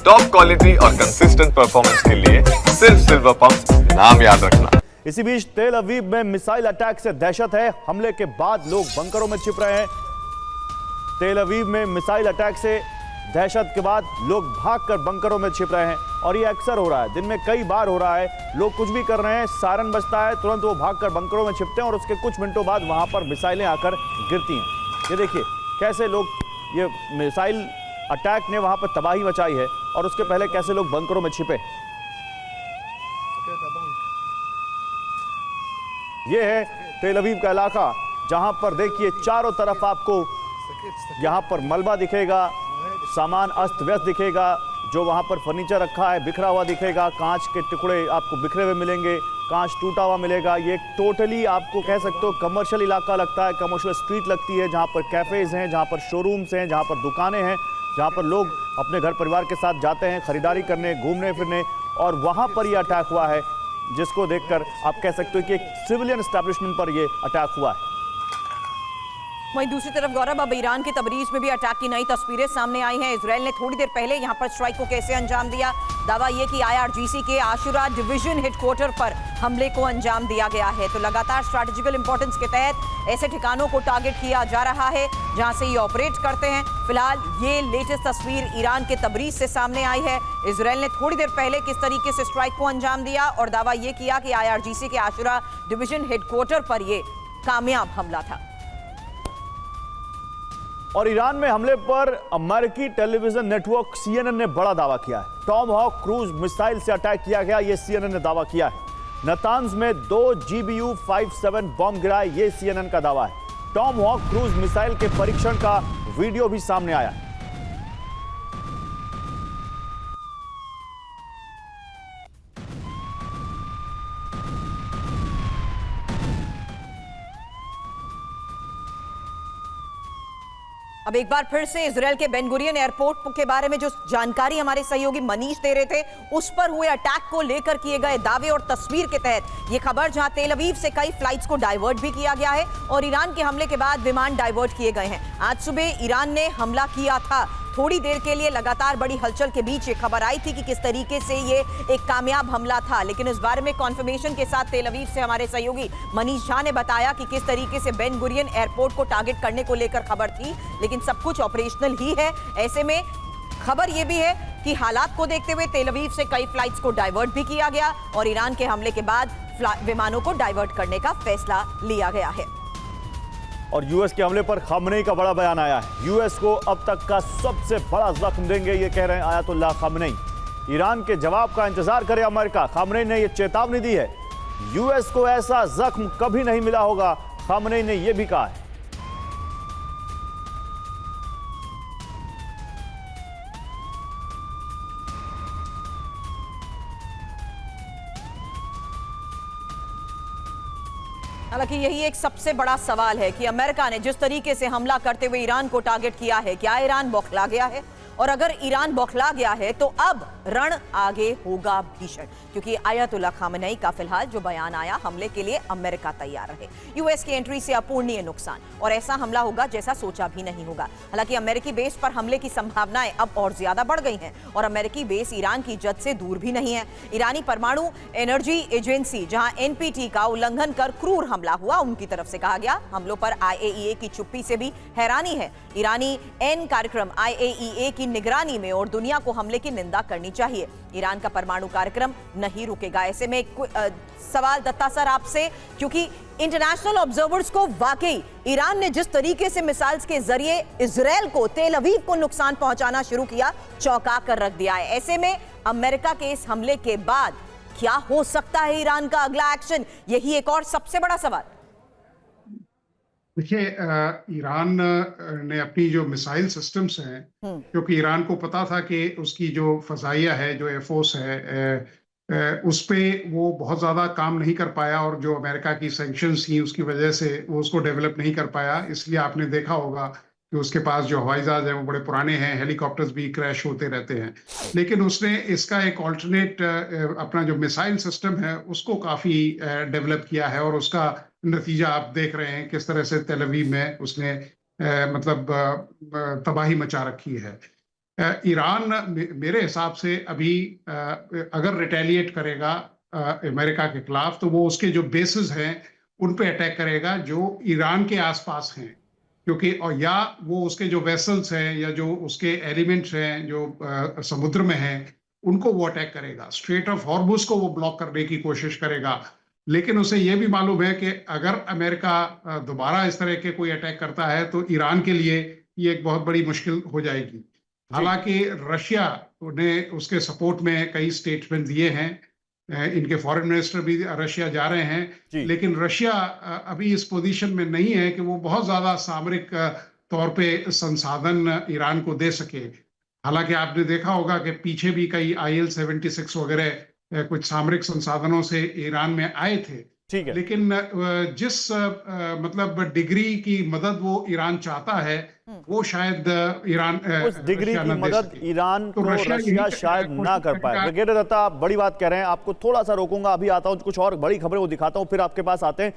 Top quality और consistent performance के लिए सिर्फ सिल्वर पंप्स, नाम याद रखना। इसी बीच तेल अवीव में मिसाइल अटैक से दहशत है। हमले के बाद लोग बंकरों में छिप रहे हैं। तेल अवीव में मिसाइल अटैक से दहशत के बाद लोग भागकर बंकरों में छिप रहे हैं और ये अक्सर हो रहा है, दिन में कई बार हो रहा है। लोग कुछ भी कर रहे हैं, सायरन बजता है, तुरंत वो भागकर बंकरों में छिपते हैं और उसके कुछ मिनटों बाद वहां पर मिसाइलें आकर गिरती हैं। ये देखिए कैसे लोग, ये मिसाइल अटैक ने वहां पर तबाही मचाई है और उसके पहले कैसे लोग बंकरों में छिपे। ये है तेल अवीव का इलाका, जहां पर देखिए चारों तरफ आपको यहां पर मलबा दिखेगा, सामान अस्त व्यस्त दिखेगा, जो वहां पर फर्नीचर रखा है बिखरा हुआ दिखेगा, कांच के टुकड़े आपको बिखरे हुए मिलेंगे, कांच टूटा हुआ मिलेगा। ये टोटली आपको कह सकते हो कमर्शियल इलाका लगता है, कमर्शियल स्ट्रीट लगती है, जहां पर कैफेज हैं, जहां पर शोरूम्स हैं, जहां पर दुकानें हैं, जहां पर लोग अपने घर परिवार के साथ जाते हैं खरीदारी करने, घूमने फिरने, और वहां पर यह अटैक हुआ है, जिसको देखकर आप कह सकते हो कि एक सिविलियन एस्टैब्लिशमेंट पर यह अटैक हुआ है। वहीं दूसरी तरफ गौरव, अब ईरान की तबरीज में भी अटैक की नई तस्वीरें सामने आई हैं। इजरायल ने थोड़ी देर पहले यहां पर स्ट्राइक को कैसे अंजाम दिया। दावा यह कि आईआरजीसी के आशुरा डिवीजन हेडक्वार्टर पर हमले को अंजाम दिया गया है। तो लगातार स्ट्रैटेजिकल इंपॉर्टेंस के तहत ऐसे ठिकानों को टारगेट किया जा रहा है जहां से ये ऑपरेट करते हैं। फिलहाल ये लेटेस्ट तस्वीर ईरान के तबरीज से सामने आई है। इजरायल ने थोड़ी देर पहले किस तरीके से स्ट्राइक को अंजाम दिया और दावा यह किया कि आईआरजीसी के आशुरा डिवीजन हेडक्वार्टर पर यह कामयाब हमला था। और ईरान में हमले पर अमेरिकी टेलीविजन नेटवर्क सीएनएन ने बड़ा दावा किया है। टॉम हॉक क्रूज मिसाइल से अटैक किया गया, यह सीएनएन ने दावा किया है। नतान्ज में 2 GBU-57 बॉम्ब गिराए, यह सीएनएन का दावा है। टॉम हॉक क्रूज मिसाइल के परीक्षण का वीडियो भी सामने आया है। अब एक बार फिर से इजरायल के बेन गुरियन एयरपोर्ट के बारे में जो जानकारी हमारे सहयोगी मनीष दे रहे थे, उस पर हुए अटैक को लेकर किए गए दावे और तस्वीर के तहत ये खबर, जहां तेल अवीव से कई फ्लाइट्स को डाइवर्ट भी किया गया है और ईरान के हमले के बाद विमान डाइवर्ट किए गए हैं। आज सुबह ईरान ने हमला किया था। थोड़ी देर के लिए लगातार बड़ी हलचल के बीच ये खबर आई थी कि किस तरीके से ये एक कामयाब हमला था, लेकिन इस बारे में कॉन्फर्मेशन के साथ तेल अवीव से हमारे सहयोगी मनीष झा ने बताया कि किस तरीके से बेन गुरियन एयरपोर्ट को टारगेट करने को लेकर खबर थी, लेकिन सब कुछ ऑपरेशनल ही है। ऐसे में खबर यह भी है कि हालात को देखते हुए तेल अवीव से कई फ्लाइट्स को डाइवर्ट भी किया गया और ईरान के हमले के बाद विमानों को डाइवर्ट करने का फैसला लिया गया है। और यूएस के हमले पर खामनेई का बड़ा बयान आया है। यूएस को अब तक का सबसे बड़ा जख्म देंगे, ये कह रहे हैं आयतुल्लाह खामनेई। ईरान के जवाब का इंतजार करे अमेरिका, खामनेई ने यह चेतावनी दी है। यूएस को ऐसा जख्म कभी नहीं मिला होगा, खामनेई ने यह भी कहा है। हालांकि यही एक सबसे बड़ा सवाल है कि अमेरिका ने जिस तरीके से हमला करते हुए ईरान को टारगेट किया है, क्या ईरान बौखला गया है? और अगर ईरान बौखला गया है तो अब रण आगे होगा भीषण, क्योंकि आयतुल्लाह खामनेई का फिलहाल जो बयान आया, हमले के लिए अमेरिका तैयार रहे, यूएस की एंट्री से अपूरणीय नुकसान और ऐसा हमला होगा जैसा सोचा भी नहीं होगा। हालांकि अमेरिकी बेस पर हमले की संभावनाएं अब और ज्यादा बढ़ गई हैं और अमेरिकी बेस ईरान की जद से दूर भी नहीं है। ईरानी परमाणु एनर्जी एजेंसी, जहां एनपीटी का उल्लंघन कर क्रूर हमला हुआ, उनकी तरफ से कहा गया हमलों पर आईएईए की चुप्पी से भी हैरानी है। ईरानी एन कार्यक्रम आईएईए की निगरानी में और दुनिया को हमले की निंदा करनी चाहिए। ईरान का परमाणु कार्यक्रम नहीं रुकेगा। ऐसे में सवाल दत्ता सर आपसे, क्योंकि इंटरनेशनल ऑब्जर्वर्स को वाकई ईरान ने जिस तरीके से मिसाइल्स के जरिए इजरायल को, तेल अवीव को नुकसान पहुंचाना शुरू किया, चौंका कर रख दिया है। ऐसे में अमेरिका के इस हमले के बाद क्या हो सकता है ईरान का अगला एक्शन? यही एक और सबसे बड़ा सवाल। देखिए, ईरान ने अपनी जो मिसाइल सिस्टम्स हैं, क्योंकि ईरान को पता था कि उसकी जो फजाइया है, जो एयरफोर्स है, उस पे वो बहुत ज़्यादा काम नहीं कर पाया और जो अमेरिका की सैंक्शंस थी उसकी वजह से वो उसको डेवलप नहीं कर पाया। इसलिए आपने देखा होगा कि उसके पास जो हवाई जहाज है वो बड़े पुराने हैं, हेलीकॉप्टर्स भी क्रैश होते रहते हैं। लेकिन उसने इसका एक ऑल्टरनेट अपना जो मिसाइल सिस्टम है उसको काफ़ी डेवलप किया है और उसका नतीजा आप देख रहे हैं किस तरह से तेल अवीव में उसने मतलब तबाही मचा रखी है। ईरान मेरे हिसाब से अभी अगर रिटेलिएट करेगा अमेरिका के खिलाफ, तो वो उसके जो बेसिस हैं उन पे अटैक करेगा जो ईरान के आसपास हैं, क्योंकि और या वो उसके जो वेसल्स हैं या जो उसके एलिमेंट्स हैं जो समुद्र में हैं, उनको वो अटैक करेगा। स्ट्रेट ऑफ हॉर्मुज को वो ब्लॉक करने की कोशिश करेगा। लेकिन उसे ये भी मालूम है कि अगर अमेरिका दोबारा इस तरह के कोई अटैक करता है तो ईरान के लिए ये एक बहुत बड़ी मुश्किल हो जाएगी। हालांकि रशिया ने उसके सपोर्ट में कई स्टेटमेंट दिए हैं, इनके फॉरेन मिनिस्टर भी रशिया जा रहे हैं, लेकिन रशिया अभी इस पोजीशन में नहीं है कि वो बहुत ज्यादा सामरिक तौर पे संसाधन ईरान को दे सके। हालांकि आपने देखा होगा कि पीछे भी कई IL-76 वगैरह कुछ सामरिक संसाधनों से ईरान में आए थे, ठीक है। लेकिन जिस मतलब डिग्री की मदद वो ईरान चाहता है वो शायद ईरान उस डिग्री रशिया की न दे मदद सके। ईरान तो को रशिया रशिया यही शायद कोशिश ना कर पाए। करेगा। ब्रिगेडियर दत्ता, आप बड़ी बात कह रहे हैं, आपको थोड़ा सा रोकूंगा, अभी आता हूं, कुछ और बड़ी खबरें वो दिखाता हूं, फिर आपके पास आते हैं।